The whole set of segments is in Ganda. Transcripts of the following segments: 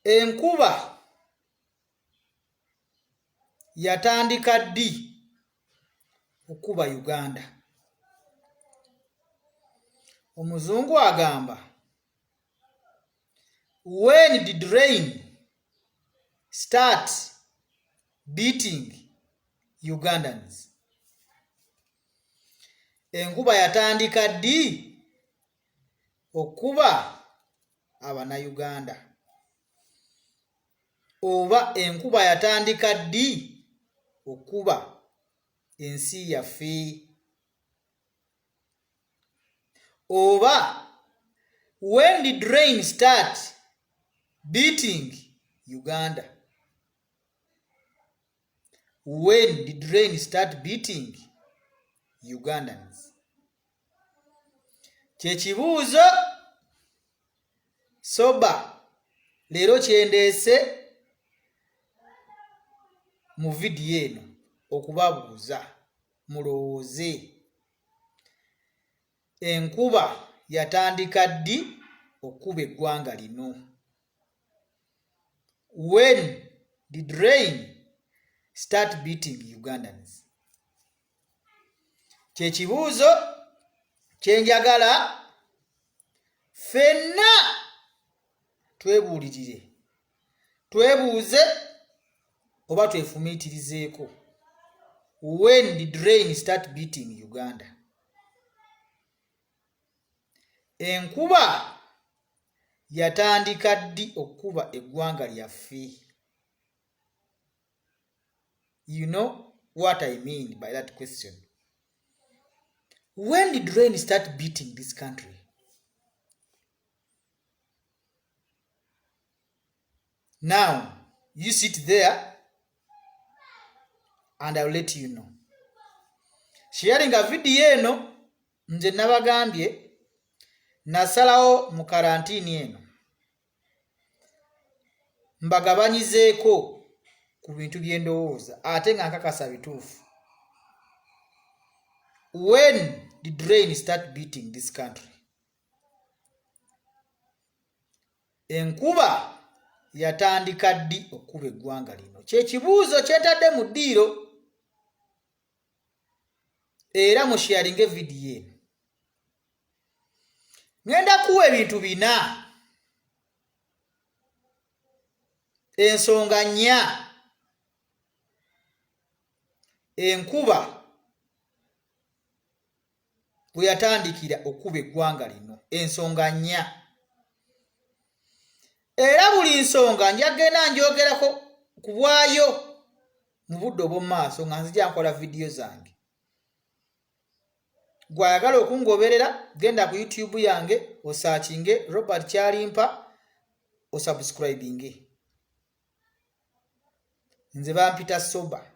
enkuba yatandika ddi okuba Uganda? Omuzungu agamba, when did rain start beating Ugandans? Enkuba yatandika ddi okuba Abannayuganda? Oba enkuba yatandika ddi okuba ensi yaffe? Oba when did rain start beating Uganda? When did rain start beating Ugandans? Kyekibuuzo soba leero kyendeese mu vidiyo eno okubabuuza mulowooze. Enkuba yatandika ddi okuba eggwanga lino? When did rain start beating Ugandans? Kyekibuuzo kyenjagala ffenna twebuulirire, twebuuze oba twefumiitirizeeko. When did rain start beating Uganda? Enkuba yatandika ddi okuba eggwanga lyaffe? You know what I mean by that question. When did rain start beating this country? Now, you sit there and I'll let you know. Sharing a video eno, nze nabagambye nasalawo mu karantini eno mbagabanyizeeko ku bintu by'endowooza ate nga nkakasa bituufu. When did rain start beating this country? Enkuba yatandika ddi okuba eggwanga lino? Kyekibuuzo kyetadde mu ddiiro. Era musharinge vidiyo eno. Ngenda kuwa ebintu bina. Ensonga nnya enkuba bwe yatandikira okuba eggwanga lino. Ensonga nnya. Era buli nsonga njagenda njogerako ku bwayo mu budde obw'omu maaso nga nzija nkola vidiyo zange. Gwayagala okungoberera genda ku YouTube yange osaakinge Robert Kyalimpa osubscribinge. Nze bampita soba.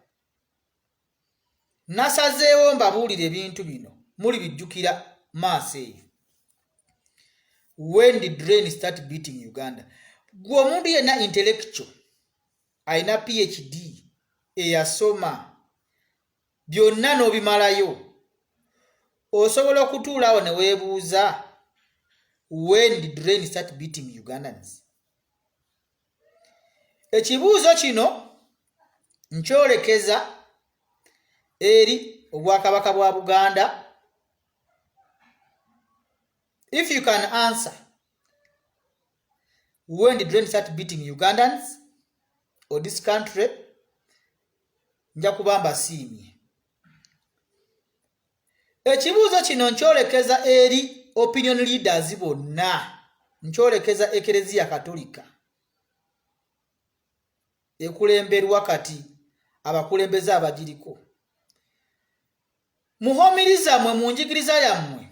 Nasazeewo mbabuulire ebintu bino muli bijjukira maaso eyo. When did rain start beating Uganda? Gwe omuntu yenna intellectual ayina PhD eyasoma byonna n'obimalayo osobola okutuulawo ne weebuuza when did rain start beating Ugandans? Ekibuuzo kino nkyolekeza eri obwakabaka bwa Buganda. If you can answer when did rain start beating Ugandans or this country, nja kubamba siimye. Ekibuuzo kino nkyolekeza eri opinion leaders bonna. Nkyolekeza Ekereziya Katolika ekulemberwa kati abakulembeze abagiriko. Muhomiriza mwe mu njigiriza yammwe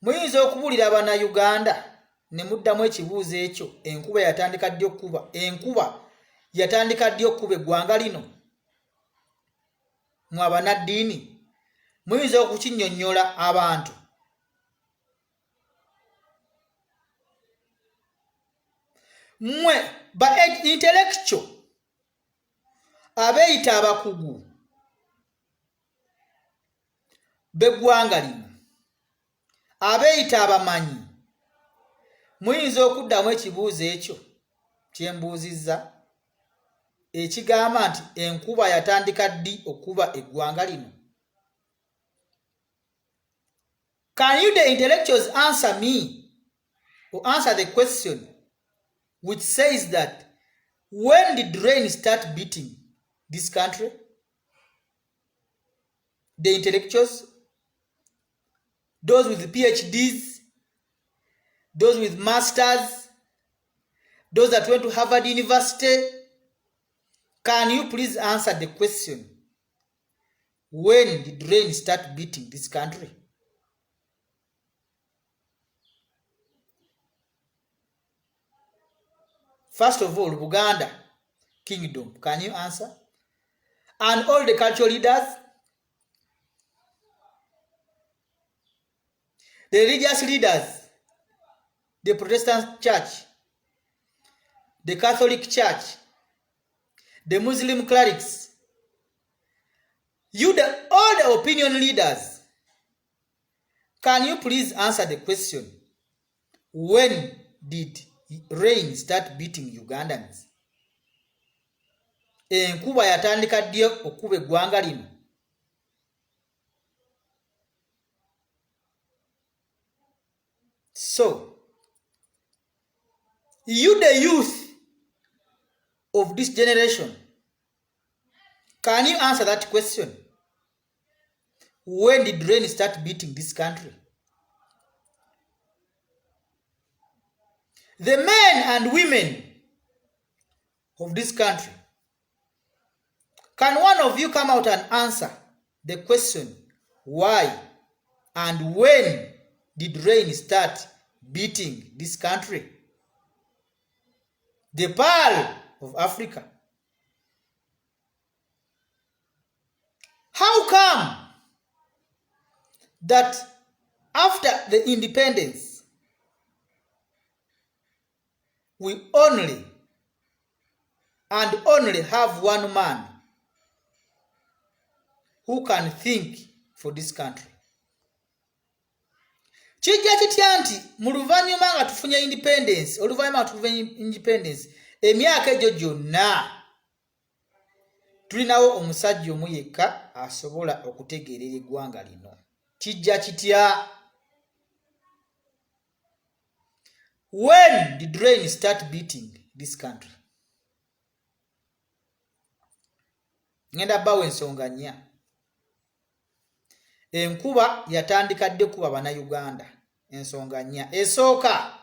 muyinza okubuulira Abannayuganda ne muddamu ekibuuzo ekyo. Enkuba yatandika ddi okuba? Enkuba yatandika ddi okuba eggwanga lino? Mwe abannaddiini muyinza okukinnyonnyola abantu. Mwe ba intellectual abeeyita abakugu b'eggwanga lino, abeeyita abamanyi muyinza okuddamu ekibuuzo ekyo kyembuuzizza ekigamba nti enkuba yatandika ddi okuba eggwanga lino? Can you the intellectuals answer me or answer the question which says that when did rain start beating this country? The intellectuals, those with PhDs, those with masters, those that went to Harvard University, can you please answer the question, when did rain start beating this country? First of all, Uganda Kingdom, can you answer? And all the cultural leaders, the religious leaders, the Protestant church, the Catholic church, the Muslim clerics, all the opinion leaders, can you please answer the question, when did rain start beating Ugandans? Enkuba yatandika ddi okuba eggwanga lino? So, you the youth of this generation, can you answer that question? When did rain start beating this country? The men and women of this country, can one of you come out and answer the question, why and when did rain start beating this country? The Pearl of Africa. How come that after the independence, we only have one man who can think for this country? Kijja kitya nti mu luvannyuma nga tufunye independence, oluvannyuma nga tufunye independence, emyaka egyo gyonna tulinawo omusajja omu yekka asobola okutegeerera eggwanga lino? Kijja kitya? When did rain start beating this country? Ngenda bawo ensonga nnya. Enkuba yatandika dde kuba bannayuganda. Ensonga nnya. Esooka,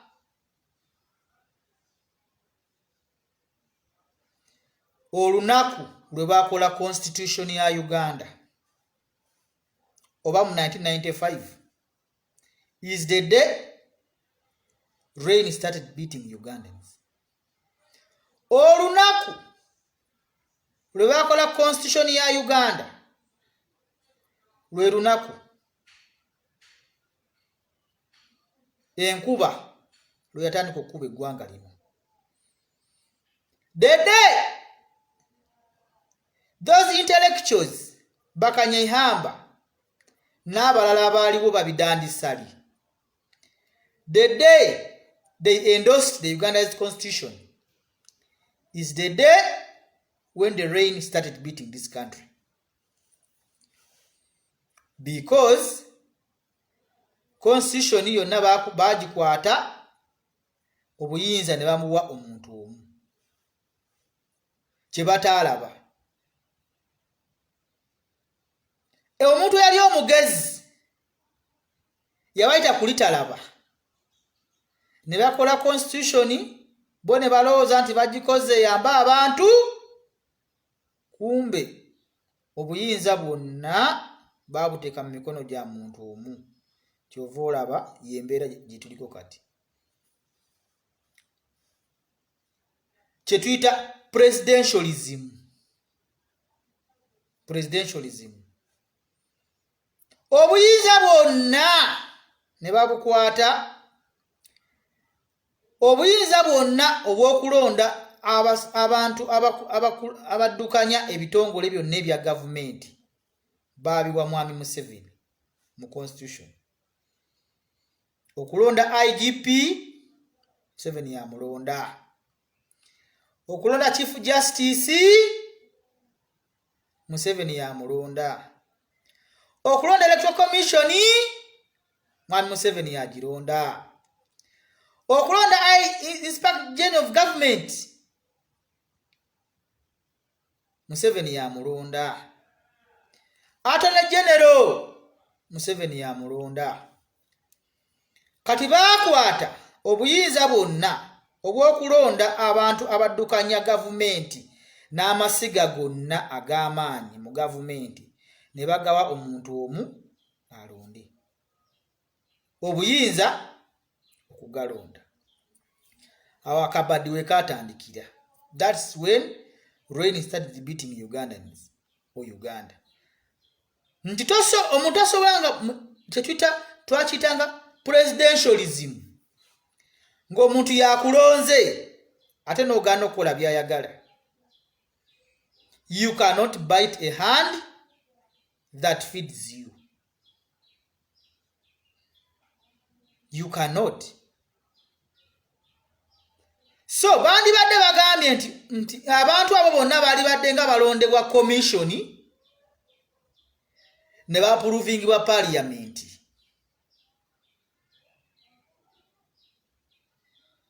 olunaku lwe baakola constitution ya Uganda oba mu 1995 is the day rain started beating Ugandans. Olunaku lwe baakola constitution ya Uganda lwe lunaku enkuba lwe yatandika okuba eggwanga lino. The day those intellectuals Bakanyehamba n'abalala abaaliwo babidandisali, the day they endorsed the Uganda's constitution is the day when the rain started beating this country. Because constitution yonna baagikwata obuyinza ne bamuwa omuntu omu kye bataalaba. Omuntu yali omugezi yabayita kulitalaba, ne bakola constitution bo ne balowooza nti bagikoze yamba abantu, kumbe obuyinza bwonna baabuteeka mu mikono gya muntu omu. Kyova olaba y'embeera gye tuliko kati, kye tuyita presidentialism. Obuyinza bwonna ne babukwata, obuyinza bwonna obw'okulonda abantu abaddukanya ebitongole byonna ebya gavumenti baabiwa Mwami Museveni mu constitution. Okulonda IGP Museveni yamulonda. Okulonda Chief Justice, Museveni yamulonda. Okulonda Electoral Commission, Mwami Museveni yagironda. Okulonda Inspector General of Government, Museveni yamulonda. Attorney General, Museveni yamulonda. Kati bakwata obuyinza bwonna obw'okulonda abantu abaddukanya gavumenti n'amasiga gonna ag'amaanyi mu gavumenti ne bagawa omuntu omu alonde. Obuyinza okugalonda. Awo akabaddi we katandikira. That's when Rain started beating Ugandans or Uganda. Nti omuntu asobolanga twakiyitanga presidentialism. Ng'omuntu yakulonze ate n'ogaana okukola by'ayagala. You cannot bite a hand that feeds you. You cannot. So bandi badde bagambye nti abantu abo bonna bali badde nga balondebwa commission ne bapuruvingibwa parliament.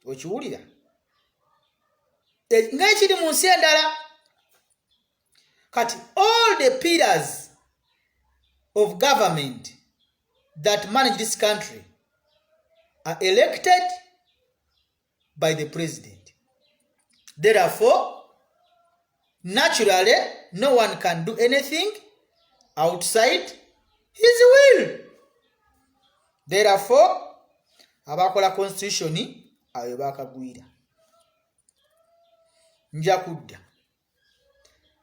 Okiwulira? Ng'ekiri mu nsi endala. Kati all the pillars of government that manage this country are elected by the president. Therefore, naturally, no one can do anything outside his will. Therefore, abakola constitution ayo bakagwira. Nja kudda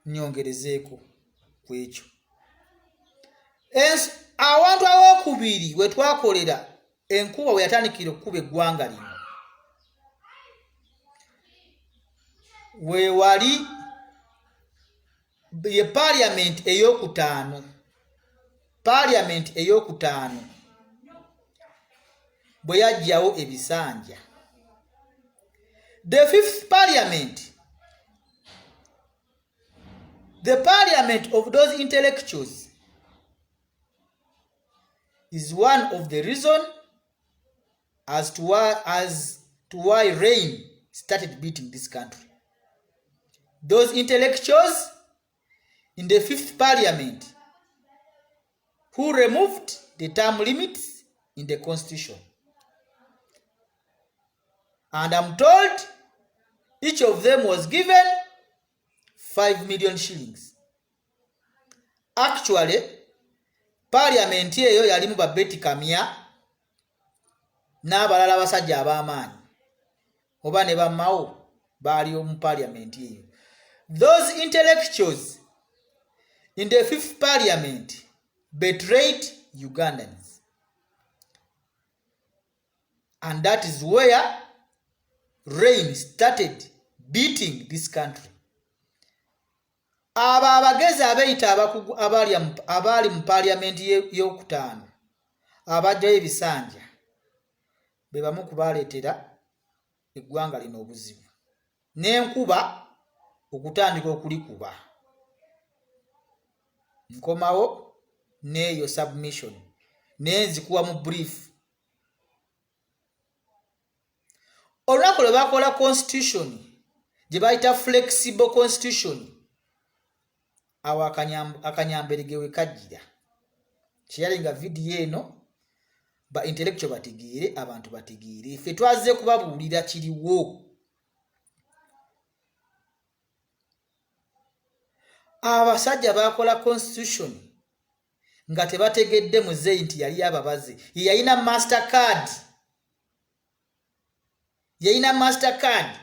nyongerezeeko ku ekyo. Awantu awokubiri we twakolera enkuba we yatandikira okukuba eggwanga lino we wali ye parliament ey'okutaano. Parliament ey'okutaano bwe yajjawo ebisanja. The fifth parliament, the parliament of those intellectuals, is one of the reasons as to why Rain started beating this country. Those intellectuals in the fifth parliament who removed the term limits in the constitution. And I'm told each of them was given 5 million shillings. Actually, parliament eyo yalimu Babeti Kamya n'abalala basajja ab'amaanyi oba ne bammawo baali mu parliament eyo. Those intellectuals in the fifth parliament betrayed Ugandans. And that is where Rain started beating this country. Aba abagezi abeeyita abakugu abaali mu parliament y'okutaano abajjayo ebisanja be bamu ku baaleetera eggwanga lino obuzibu n'enkuba okutandika okulikuba. Nkomawo n'eyo submission n'enzikuwa mu brief. Olunaku lwe bakola constitution gye bayita flexible constitution, awo akanyambere we kajjira kyeyalinga vidiyo eno ba intellectual bategeere, abantu bategeere, ffe twazze kubabuulira kiriwo. Abasajja bakola constitution nga tebategedde muzeeyi nti yali ababaze, yalina mastercard. Yalina mastercard.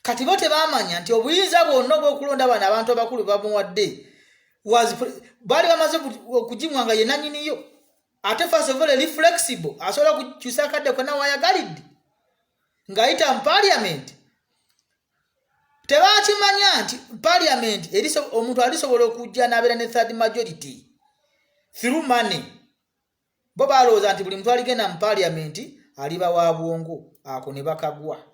Kati bo tebamanya nti obuyinza bwonna obw'okulonda bano abantu abakulu bamuwadde baali bamaze okugimwa nga ye nannyiniyo. Ate first of all eri flexible, asobola okukyusa akadde konna wayagalidde ng'ayita mu parliament. Tebakimanya nti parliament omuntu alisobola okujja n'abeera ne third majority through money. Bo balowooza nti buli muntu aligenda mu parliament aliba wa bwongo ako ne bakagwa.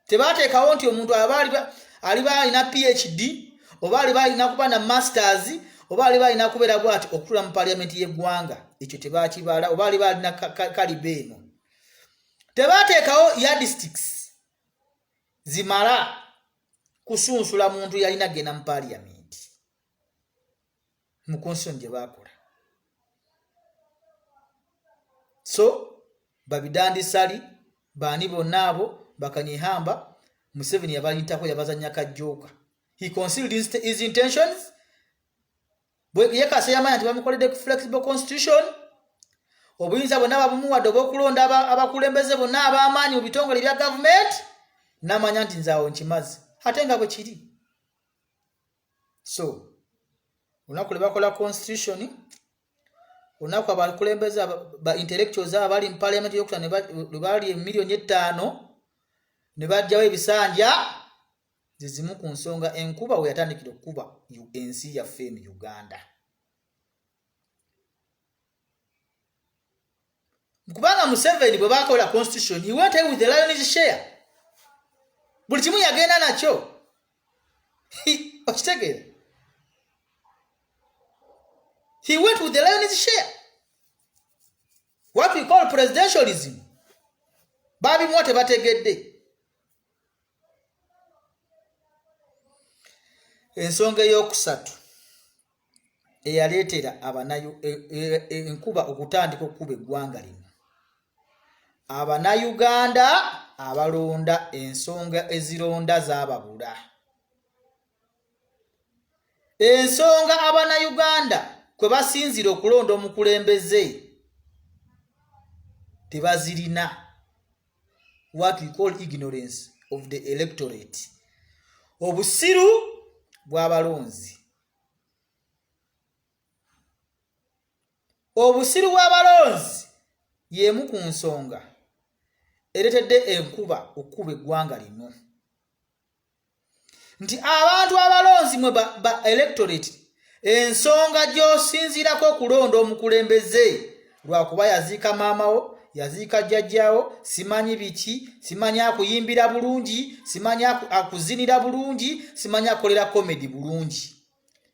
Tebateekawo nti omuntu aliba alina PhD oba aliba alina kuba na masters oba aliba alina kubeera bw'ati okutula mu parliament y'eggwanga. Ekyo tebakibala oba aliba alina kalibe eno. Tebateekawo yardsticks zimala kusunsula muntu yalina gena mu parliament mu constitution gye bakola. So babidandisali bani bonna abo bakanyihamba Museveni yabayitako yabazanya kajjoka. He concealed his intentions. Bwe yekase yamanya nti bamukoledde flexible constitution. Obuyinza bonna babumuwadde obw'okulonda abakulembeze bonna ab'amaanyi mu bitongole bya government. Namanya nti nzaawo nkimazi. Ate nga bwe kiri. So olunaku lwe bakola constitution, olunaku abakulembeze ba intellectuals abali mu parliament y'okutano lwe bali miliyoni 5 ne bajjawo ebisanja zizimu ku nsonga enkuba we yatandikira okuba ensi yaffe mu Uganda. Kubanga Museveni bwe bakola constitution, he went with the lion's share. Buli kimu yagenda nakyo. Okitegeera? He went with the lion's share. What we call presidentialism. Babi mwote bategedde. Ensonga ey'okusatu eyaleetera abanayo enkuba okutandika okuba eggwanga lino. Abanayuganda abalonda ensonga ezironda zaababula. Ensonga abanayuganda kwe basinzira okulonda omukulembeze tebazirina. What we call ignorance of the electorate. Obusiru bw'abalonzi. Obusiru bw'abalonzi y'emu ku nsonga ereetedde enkuba okuba eggwanga lino. Nti abantu abalonzi mwe ba electorate ensonga gy'osinziirako okulonda omukulembeze lwakuba yaziika maamawo, yaziika jjajjaawo, simanyi biki, simanyi akuyimbira bulungi, simanyi akuzinira bulungi, simanyi akolera comedy bulungi.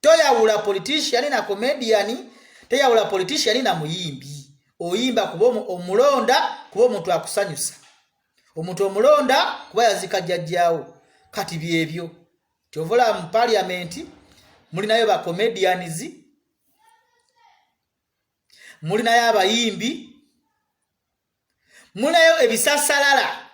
Toyawula politician na comedian, toyawula politician na muyimbi. Oyimba kuba omulonda kuba omuntu akusanyusa. Omuntu omulonda kuba yaziika jjajjaawo. Kati byebyo. Kyovola mu parliament mulinayo ba comedians, mulinayo abayimbi, mulinayo ebisasalala.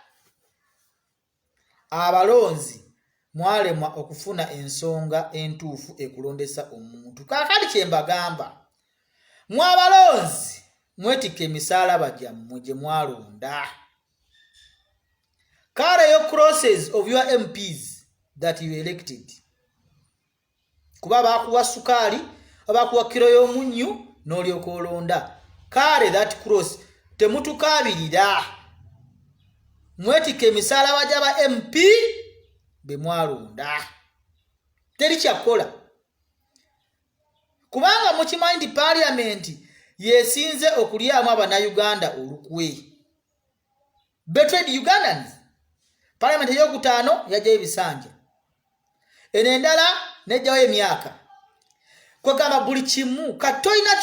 Abalonzi mwalemwa okufuna ensonga entuufu ekulondesa omuntu. Kaakati kye mbagamba, mwe abalonzi mwetika emisaalaba gyammwe gye mwalonda. Carry your crosses of your MPs that you elected. Kuba bakuwa sukaali, abakuwa kiro y'omunnyu n'olyoka olonda. Carry that cross. Temutukaabirira. Mwetika emisaalaba gy'aba MP be mwalonda. Teri kyakola. Kubanga mukimanyi nti parliament yesinze okulyamu abanayuganda olukwe. Betrayed Ugandans. Parliament ey'okutaano yajjayo ebisanja. Eno endala nejjawo emyaka. Kwegamba buli kimu katoyina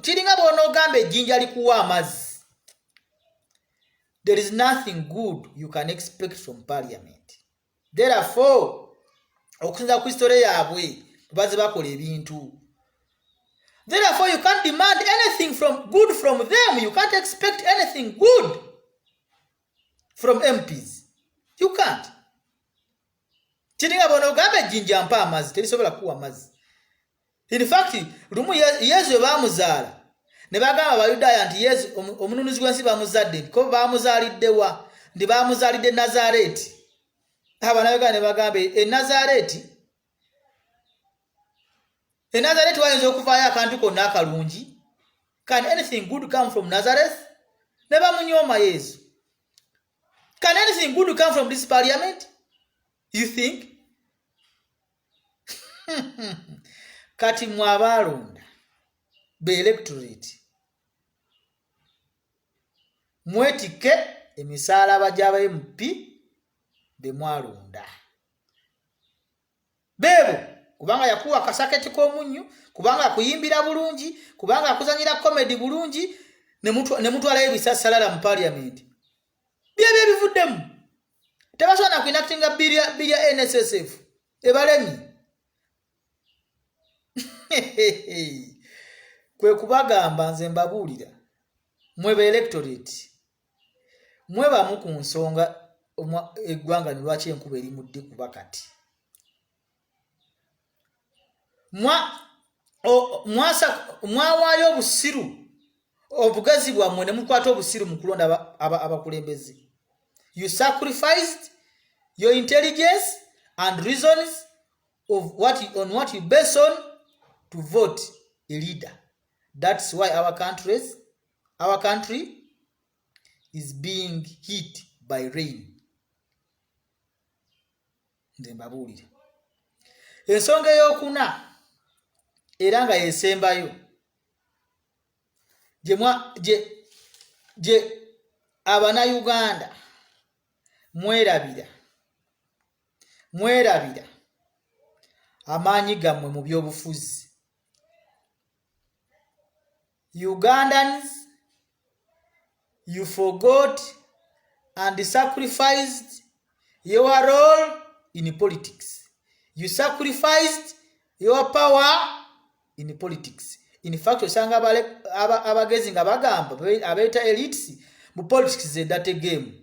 kiringa bw'onoogamba ejjinja likuwa amazzi. There is nothing good you can expect from parliament. Therefore, okusinza ku history yaabwe baze bakola ebintu. Therefore, you can't demand anything good from them. You can't expect anything good from MPs. You can't. Kiringa bw'onoogamba ejjinja mpa amazzi terisobola kuwa amazzi. In fact, lumu Yesu baamuzaala ne bagamba Abayudaaya nti Yesu omununuzi w'ensi bamuzadde ko baamuzaalidde wa? Ndi baamuzaalidde Nazareti. Abanayuganda ne bagamba Nazareti wayinza okuvaayo akantu konna akalungi. Can anything good come from Nazareth? Ne bamunyooma Yesu. Can anything good come from this parliament? You think? Kati mwabalonda be electorate mwetike emisalaba gy'aba MP bemwalonda bebo kubanga yakuwa akasaketi k'omunyu kubanga akuyimbira bulungi kubanga akuzanyira comedy bulungi ne mutwalayo ebisasalala mu parliament byebyo ebivuddemu tebasobola kuinactinga birya NSSF ebalemi kwe kubagamba nze mbabuulira mwe electorate mwe bamu ku nsonga eggwanga ne lwaki enkuba eri mudde kuba kati mwawaayo obusiru obugezi bwammwe ne mukwata obusiru mu kulonda abakulembeze. You sacrificed your intelligence and reasons of what you base on to vote a leader. That's why our country is being hit by rain. Nze mbabuulira ensonga ey'okuna era nga yesembayo gye Abannayuganda mwerabira amaanyi gammwe mu byobufuzi. Ugandans, you forgot and sacrificed your role in politics. You sacrificed your power in politics. In fact, osanga abagezi nga bagamba abeeta elites mu politics is a dirty game.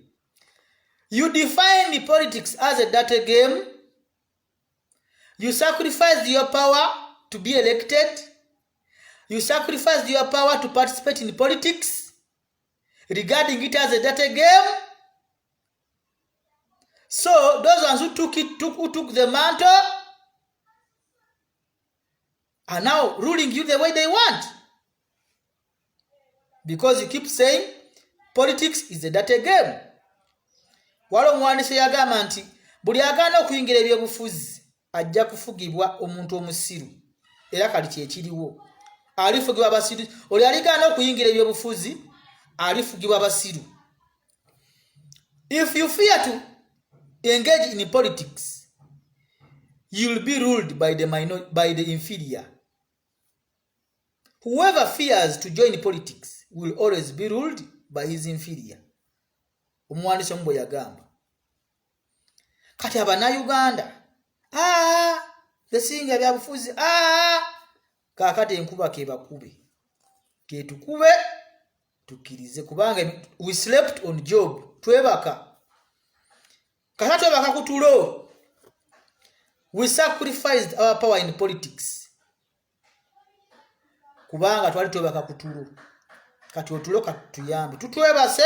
You define politics as a dirty game. You sacrificed your power to be elected. You sacrificed your power to participate in politics, regarding it as a dirty game. So those ones who took the mantle are now ruling you the way they want, because you keep saying politics is a dirty game. Waliwo omuwandiisi yagamba nti buli agaana okuyingira ebyobufuzi ajja kufugibwa omuntu omusiru, era kali kyekiriwo. Alifugibwa basiru. Oli aligaana okuyingira ebyobufuzi alifugibwa basiru. If you fear to engage in politics, you will be ruled by the inferior. Whoever fears to join politics will always be ruled by his inferior. Omuwandiisi omu bwe yagamba. Kati Abannayuganda tesinga byabufuzi kaakati enkuba kebakube ketukube tukirize kubanga we slept on job twebaka kata twebaka kutulo. We sacrificed our power in politics kubanga twali twebaka kutulo. Kati otulo katuyambe tutwebase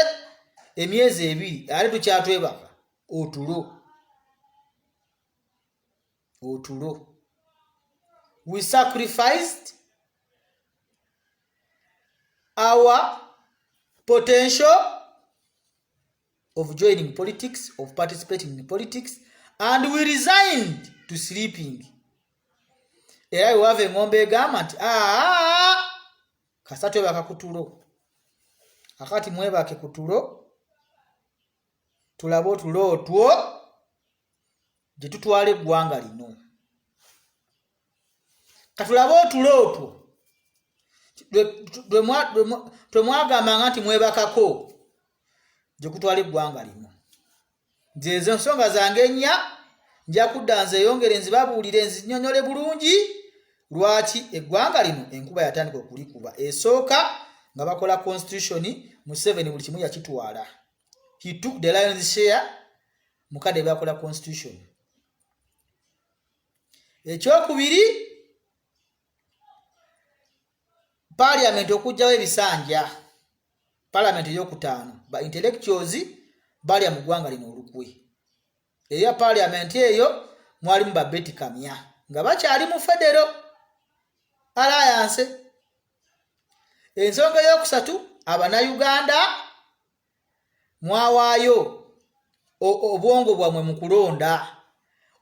emyezi 2 ali tukyatwebaka otulo. We sacrificed our potential of joining politics, of participating in politics, and we resigned to sleeping. Era wave engombe egamba nti kasatwe bakakutulo. Akati mwebake kutulo tulabo tulo otwo gye tutwala eggwanga lino. Katulaba otulo otwo twemwagamba nti mwebakako gye kutwala eggwanga lino. Nze ezo nsonga zange ennya nja kudda nze eyongere nzibabuulire nzinyonyole bulungi lwaki eggwanga lino enkuba yatandika okulikuba. Esooka nga bakola constitution Museveni buli kimu yakitwala. He took the lion's share mukadde bakola constitution. Ekyokubiri, Parliament okujjawo ebisanja. Parliament ey'okutaano ba intellectuals balya mu ggwanga lino olukwe. Eya Parliament eyo mwalimu ba Betty Kamya nga bakyali mu Federal Alliance. Ensonga ey'okusatu, Abannayuganda mwawaayo obwongo bwammwe mu kulonda.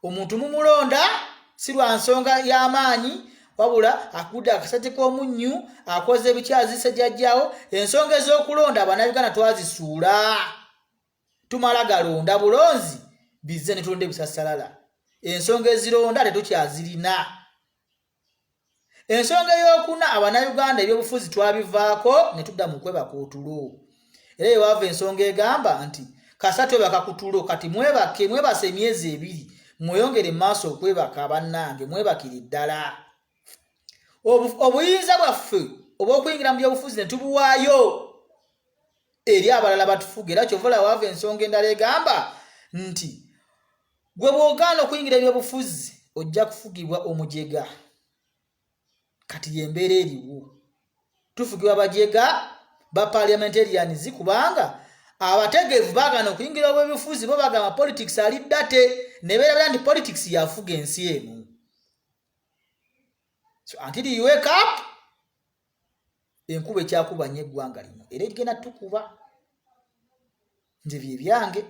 Omuntu mumulonda si lwa nsonga y'amaanyi wabula akudde akasate k'omunnyu akoze ebikyazise jjajjawo ensonga ez'okulonda Abannayuganda twazisuula tumala galonda bulonzi bizze ne tulonda ebisassalala ensonga ezironda tetukyazirina ensonga ey'okuna Abannayuganda ebyobufuzi twabivaako ne tudda mu kwebaka otulo era ewava ensonga egamba nti kasa twebaka ku tulo kati mwebase emyezi 2 mweyongere maaso okwebaka bannange mwebakire ddala obuyinza bwaffe obw'okuyingira mu byobufuzi ne tubuwaayo eri abalala batufuga era kyovula wava ensonga endala egamba nti gwe bw'ogaana okuyingira ebyobufuzi ojja kufugibwa omujega kati yembeera eriwo tufugibwa bajega ba parliamentarians kubanga abategeevu baagana okuyingira obw'ebifuzi bo bagamba politics ali ddate ne beerabira nti politics yafuga ensi eno. So until you wake up, enkuba ekyakuba nnyo eggwanga lino era egenda tukuba nze bye byange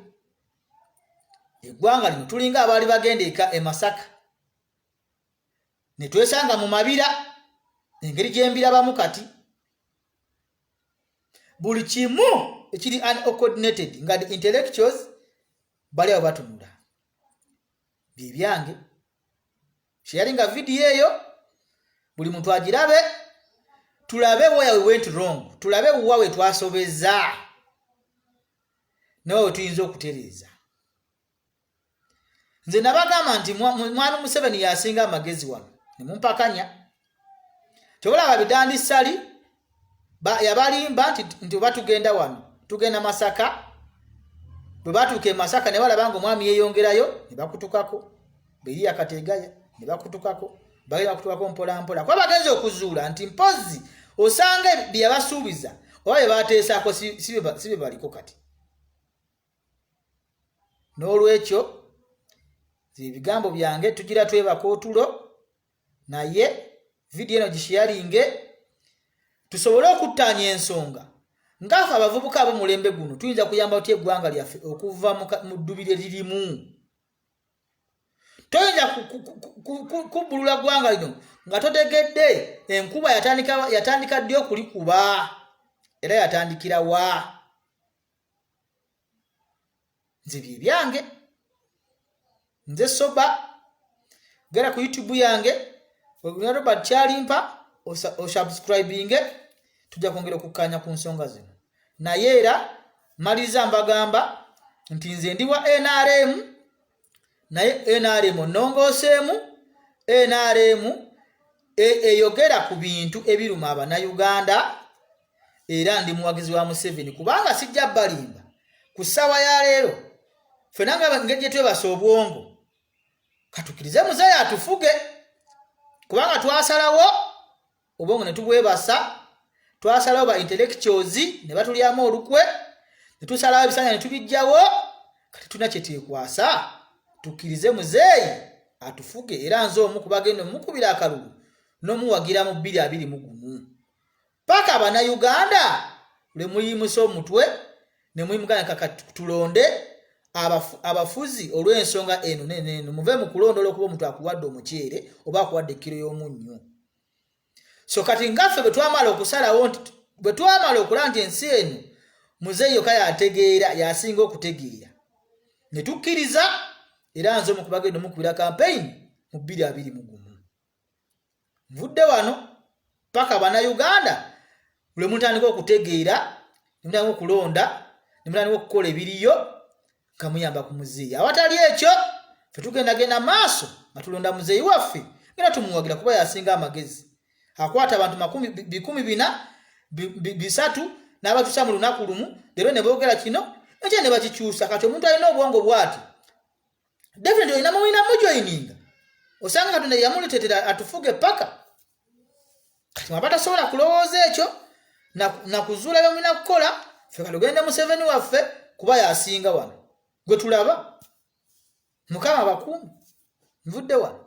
eggwanga lino tulinga abaali bagenda eka e Masaka ne twesanga mu mabira engeri gyembirabamu kati buli kimu ekiri uncoordinated nga the intellectuals bali abo batunula bye byange sharinga video eyo buli muntu agirabe tulabe where we went wrong tulabe wawe twasobeza nawe tuyinza okutereeza nze nabagamba nti mwana Museveni yasinga amagezi wano ne mumpakanya kyobulaba bidandi sali yabalimba nti batugenda wano tugenda Masaka bwe batuuka e Masaka ne balaba nga omwami yeeyongerayo ne bakutukako beri akategaya ne bakutukako bagenda kutukako mpola mpola kwa bagenze okuzuula nti mpozi osanga bye yabasuubiza oba bye bateesaako si bye baliko kati n'olwekyo ebigambo byange tugira twebaka otulo naye video eno gisharinge tusobole okuttaanya ensonga ngaafe abavubuka ab'omulembe guno tuyinza kuyamba otya eggwanga lyaffe okuva mu ddubiro lirimu toyinza kubbulula ggwanga lino nga totegedde enkuba yatandika ddi okulikuba era yatandikira wa nze bye byange nze soba gera ku YouTube yange Robert Kyalimpa osubscribinge tujja kwongera okukkaanya ku nsonga zino naye era maliza mbagamba nti nze ndi wa NRM naye NRM onnongooseemu NRM eyogera ku bintu ebiruma Abannayuganda era ndi muwagizi wa Museveni kubanga sijja balimba ku ssaawa ya leero ffenna nga ngeri gye twebasa obwongo katukirize muzeeyi atufuge kubanga twasalawo obwongo ne tubwebasa twasalawo ba intellectuals ne batulyamu olukwe ne tusalawo ebisanya ne tubijjawo kati tuna kye twekwasa tukkirize muzeeyi atufuge era nze omu ku bagenda omukubira akalulu n'omuwagira mu 2021 paka Abannayuganda lwe muyimusa omutwe ne muyimugana kaka tulonde abafuzi olw'ensonga eno neno muve mu kulonda olw'okuba omuntu akuwadde omuceere oba akuwadde ekkiro y'omunnyo. So kati ngaffe bwe twamala okusalawo nti bwe twamala okulaba nti ensi eno muzeeyi yokka yategeera yasinga okutegeera ne tukkiriza era nze omu ku bagenda omukubira campaign mu 2021 nvudde wano paka Abannayuganda lwe mutandika okutegeera ne mutandika okulonda ne mutandika okukola ebiriyo nga muyamba ku muzeeyi awatali ekyo ffe tugendagenda maaso nga tulonda muzeeyi waffe era tumuwagira kuba yasinga amagezi akwata abantu 300 n'abatuusa mu lunaku lumu leero ne boogera kino ekyo ne bakikyusa kati omuntu alina obwongo bw'ati definitely olina muyina mujoyininga osanga Katonda yamuleteetera atufuge paka kati mwaba tasobola kulowooza ekyo nakuzuula byomulina kukola ffe kalugende Museveni waffe kuba yasinga wano gwe tulaba mukama bakuumi nvudde wano